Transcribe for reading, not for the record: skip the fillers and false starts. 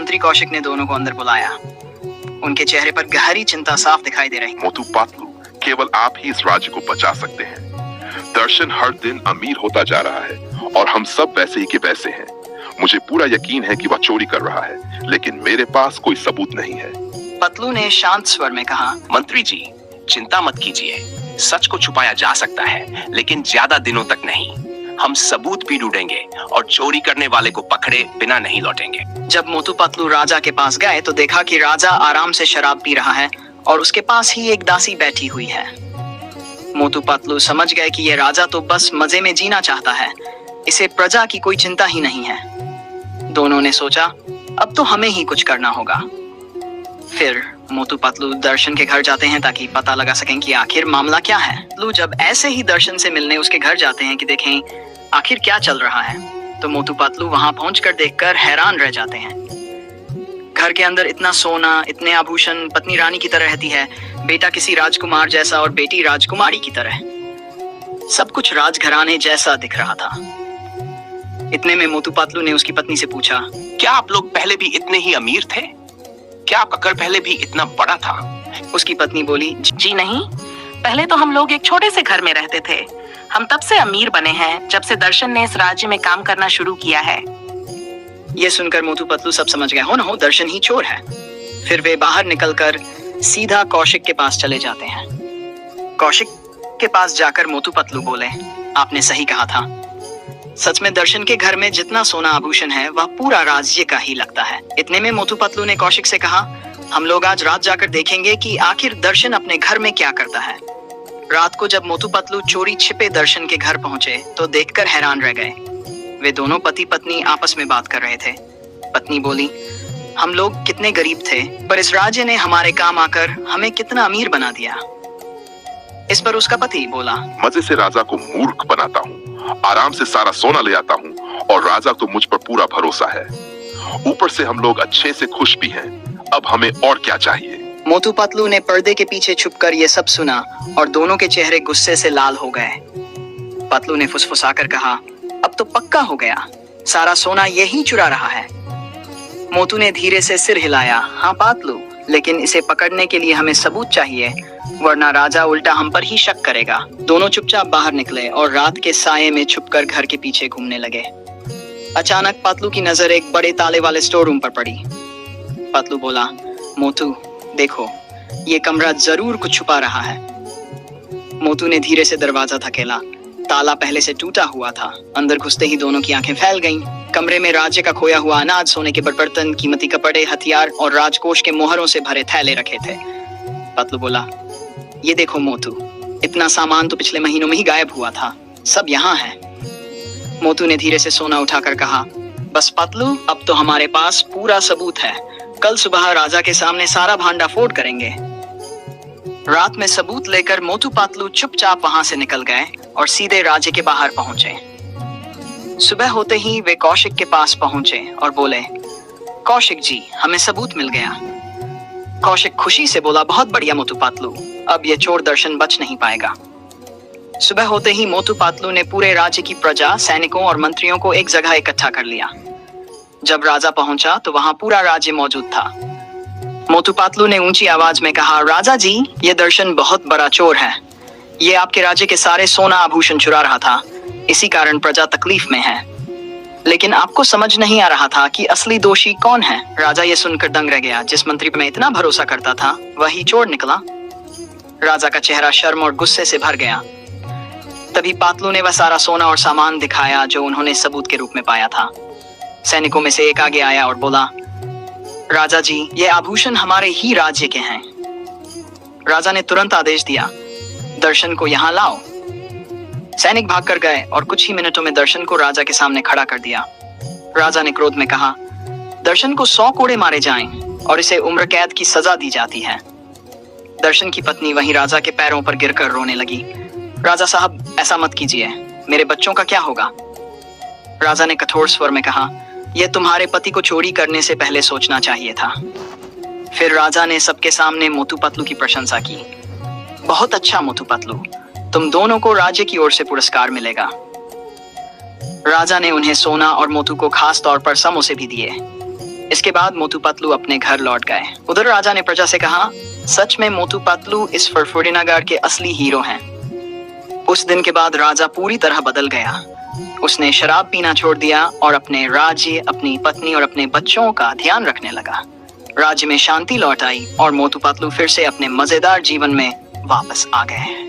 मंत्री कौशिक ने दोनों को अंदर बुलाया। उनके चेहरे पर गहरी चिंता साफ दिखाई दे रही। मोटू पतलू, केवल आप ही इस राज्य को बचा सकते हैं। दर्शन हर दिन अमीर होता जा रहा है और हम सब वैसे ही के वैसे हैं। मुझे पूरा यकीन है कि वह चोरी कर रहा है, लेकिन मेरे पास कोई सबूत नहीं है। पतलू ने शांत स्वर में कहा, मंत्री जी, चिंता मत कीजिए। सच को छुपाया जा सकता है, लेकिन ज्यादा दिनों तक नहीं। हम सबूत भी ढूंढेंगे और चोरी करने वाले को पकड़े बिना नहीं लौटेंगे। जब मोटू पतलू राजा के पास गए तो देखा कि राजा आराम से शराब पी रहा है और उसके पास ही एक दासी बैठी हुई है। मोटू पतलू समझ गए कि यह राजा तो बस मजे में जीना चाहता है, इसे प्रजा की कोई चिंता ही नहीं है। दोनों ने सोचा, अब तो हमें ही कुछ करना होगा। फिर मोटू पतलू दर्शन के घर जाते हैं ताकि पता लगा सकें कि आखिर मामला क्या है। पतलू जब ऐसे ही दर्शन से मिलने उसके घर जाते हैं कि देखें आखिर क्या चल रहा है, तो मोटू पतलू वहां पहुंचकर देखकर हैरान रह जाते हैं। घर के अंदर इतना सोना, इतने आभूषण, पत्नी रानी की तरह रहती है, बेटा किसी राजकुमार जैसा और बेटी राजकुमारी की तरह। सब कुछ राजघराने जैसा दिख रहा था। इतने में मोटू पतलू ने उसकी पत्नी से पूछा, क्या आप लोग पहले भी इतने ही अमीर थे? क्या आपका घर पहले भी इतना बड़ा था? उसकी पत्नी बोली, जी नहीं, पहले तो हम लोग एक छोटे से घर में रहते थे। हम तब से अमीर बने हैं जब से दर्शन ने इस राज्य में काम करना शुरू किया है। ये सुनकर मोटू पतलू सब समझ गए, हो न हो दर्शन ही चोर है। फिर वे बाहर निकलकर सीधा कौशिक के पास चले जाते हैं। कौशिक के पास जाकर मोटू पतलू बोले, आपने सही कहा था। सच में दर्शन के घर में जितना सोना आभूषण है वह पूरा राज्य का ही लगता है। इतने में मोटू पतलू ने कौशिक से कहा, हम लोग आज रात जाकर देखेंगे कि आखिर दर्शन अपने घर में क्या करता है। रात को जब मोटू पतलू चोरी छिपे दर्शन के घर पहुंचे तो देखकर हैरान रह गए। वे दोनों पति पत्नी आपस में बात कर रहे थे। पत्नी बोली, हम लोग कितने गरीब थे, पर इस राज्य ने हमारे काम आकर हमें कितना अमीर बना दिया। इस पर उसका पति बोला, मजे से राजा को मूर्ख बनाता हूँ, आराम से सारा सोना ले आता हूँ और राजा तो मुझ पर पूरा भरोसा है। ऊपर से हम लोग अच्छे से खुश भी हैं। अब हमें और क्या चाहिए? मोटू पतलू ने पर्दे के पीछे छुपकर ये सब सुना और दोनों के चेहरे गुस्से से लाल हो गए। पतलू ने फुसफुसाकर कहा, अब तो पक्का हो गया, सारा सोना यही चुरा रहा है। मोटू ने धीरे से सिर हिलाया, हाँ पतलू, लेकिन इसे पकड़ने के लिए हमें सबूत चाहिए, वरना राजा उल्टा हम पर ही शक करेगा। दोनों चुपचाप बाहर निकले और रात के साये में छुपकर घर के पीछे घूमने लगे। अचानक पतलू की नजर एक बड़े ताले वाले स्टोर रूम पर पड़ी। पतलू बोला, मोटू देखो, ये कमरा जरूर कुछ छुपा रहा है। मोटू ने धीरे से दरवाजा धकेला। ताला पहले से टूटा हुआ था। अंदर घुसते ही दोनों की आंखें फैल गईं। कमरे में राज्य का खोया हुआ अनाज, सोने के बर्तन, कीमती कपड़े, हथियार और राजकोष के मोहरों से भरे थैले रखे थे। पतलू बोला, ये देखो मोटू, इतना सामान तो पिछले महीनों में ही गायब हुआ था, सब यहाँ है। मोटू ने धीरे से सोना उठाकर कहा, बस पतलू, अब तो हमारे पास पूरा सबूत है। कल सुबह राजा के सामने सारा भांडाफोड़ करेंगे। रात में सबूत लेकर मोटू पतलू चुपचाप वहां से निकल गए और सीधे राज्य के बाहर पहुंचे। सुबह होते ही वे कौशिक के पास पहुंचे और बोले, कौशिक जी, हमें सबूत मिल गया। कौशिक खुशी से बोला, बहुत बढ़िया मोटू पतलू, अब ये चोर दर्शन बच नहीं पाएगा। सुबह होते ही मोटू पतलू ने पूरे राज्य की प्रजा, सैनिकों और मंत्रियों को एक जगह इकट्ठा कर लिया। जब राजा पहुंचा तो वहां पूरा राज्य मौजूद था। मोटू पतलू ने ऊंची आवाज में कहा, राजा जी, ये दर्शन बहुत बड़ा चोर है। ये आपके राज्य के सारे सोना आभूषण चुरा रहा था, इसी कारण प्रजा तकलीफ में है। लेकिन आपको समझ नहीं आ रहा था कि असली दोषी कौन है। राजा ये सुनकर दंग रह गया। जिस मंत्री पर मैं इतना भरोसा करता था वही चोर निकला। राजा का चेहरा शर्म और गुस्से से भर गया। तभी पतलू ने वह सारा सोना और सामान दिखाया जो उन्होंने सबूत के रूप में पाया था। सैनिकों में से एक आगे आया और बोला, राजा जी, ये आभूषण हमारे ही राज्य के हैं। राजा ने तुरंत आदेश दिया, दर्शन को यहाँ लाओ। सैनिक भागकर गए और कुछ ही मिनटों में दर्शन को राजा के सामने खड़ा कर दिया। राजा ने क्रोध में कहा, दर्शन को 100 कोड़े मारे जाएं और इसे उम्र कैद की सजा दी जाती है। दर्शन की पत्नी वहीं राजा के पैरों पर गिरकर रोने लगी। राजा साहब, ऐसा मत कीजिए, मेरे बच्चों का क्या होगा? राजा ने कठोर स्वर में कहा, यह तुम्हारे पति को चोरी करने से पहले सोचना चाहिए था। फिर राजा ने सबके सामने मोटू पतलू की प्रशंसा की। बहुत अच्छा मोटू पतलू, तुम दोनों को राज्य की ओर से पुरस्कार मिलेगा। राजा ने उन्हें सोना और मोटू को खास तौर पर समोसे भी दिए। इसके बाद मोटू पतलू अपने घर लौट गए। उधर राजा ने प्रजा से कहा, सच में मोटू पतलू इस फरफुरी नगर के असली हीरो हैं। उस दिन के बाद राजा पूरी तरह बदल गया। उसने शराब पीना छोड़ दिया और अपने राज्य, अपनी पत्नी और अपने बच्चों का ध्यान रखने लगा। राज्य में शांति लौट आई और मोटू पतलू फिर से अपने मजेदार जीवन में वापस आ गए।